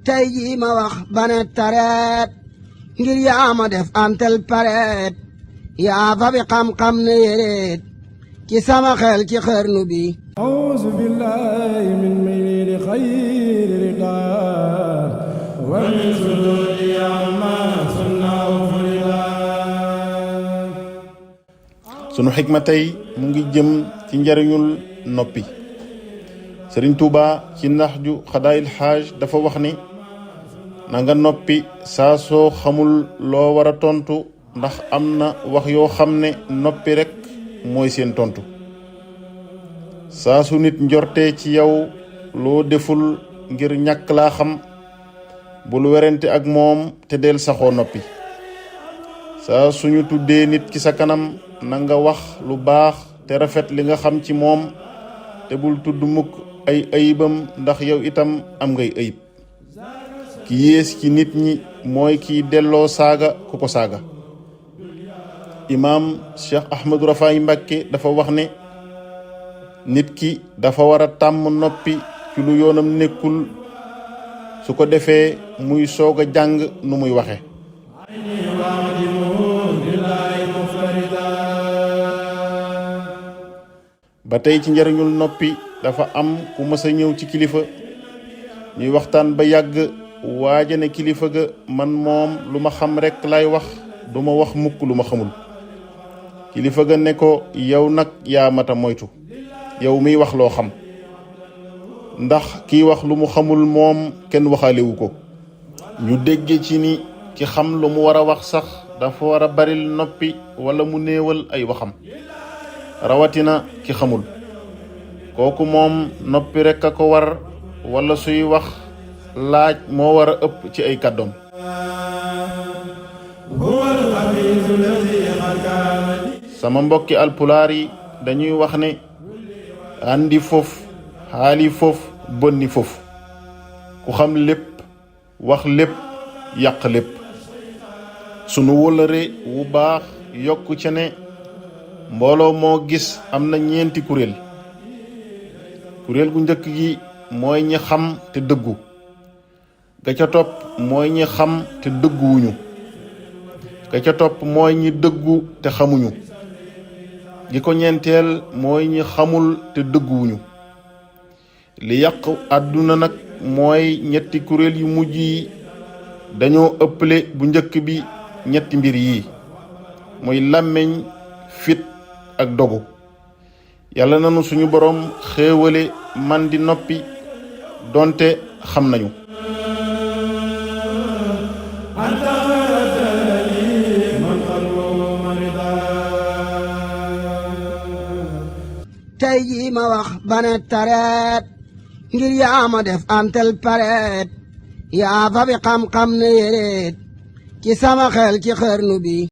tey jii ma wax bane tareet ngir yaa ma def antel pareet yaa fa bi xam-xam ne yéreet ci sama xel ci xarnu bi auzu billahi min mayli xayri ridaa wa min sururi amma sunnahu furidaa. sunu xikma tey mu ngi jëm ci njariñul noppi. Sëriñ Tuuba ci Naxju Xadaayil Xaaj dafa wax ni na nga noppi saa soo xamul loo war a tontu ndax am na wax yoo xam ne noppi rekk mooy seen tontu. saa su nit njortee ci yow loo deful ngir ñàkk laa xam bul werante ak moom te del saxoo noppi. saa suñu tuddee nit ci sa kanam na nga wax lu baax te rafet li nga xam ci moom te bul tudd mukk ay ayibam ndax yow itam am ngay ayib. ki yées ci nit ñi mooy kiy delloo saaga ku ko saaga. imaam Cheikh Ahmadou Rafaay Mbàkke dafa wax ne nit ki dafa war a tàmm noppi ci lu yoonam nekkul su ko defee muy soog a jàng nu muy waxe. ba tey ci njariñul noppi dafa am ku mës a ñëw ci kilifa ñuy waxtaan ba yàgg waaja ne kilifa ga man moom lu ma xam rekk lay wax duma wax mukk lu ma xamul. kilifa ga ne ko yow nag yaa mata moytu yow miy wax loo xam ndax kiy wax lu mu xamul moom kenn waxaalewu ko. ñu dégge ci ni ki xam lu mu war a wax sax dafa war a baril noppi wala mu néewal ay waxam rawatina ki xamul kooku moom noppi rekk a ko war wala suy wax laaj moo war a ëpp ci ay kàddoom. sama mbokki alpulaar yi dañuy wax ne andi fof haali fof bonni fof ku xam lépp wax lépp yàq lépp. sunu wóllëre wu baax yokk ca ne mbooloo moo gis am na ñeenti kuréel. kuréel gu njëkk gi mooy ñi xam te dëggu ga ca topp mooy ñi xam te dëgguwuñu ga ca topp mooy ñi dëggu te xamuñu gi ko ñeenteel mooy ñi xamul te dëgguwuñu. li yàq àdduna nag mooy ñetti kuréel yu mujj yi dañoo ëpple bu njëkk bi ñetti mbir yi mooy làmmiñ fit ak dogu. yàlla nanu suñu boroom xéewale man di noppi donte xam nañu. tey jii ma wax bane tareet ngir yaa ma def antel pareet yaa fa bi xam-xam ne yéreet ci sama xel ci xarnu bi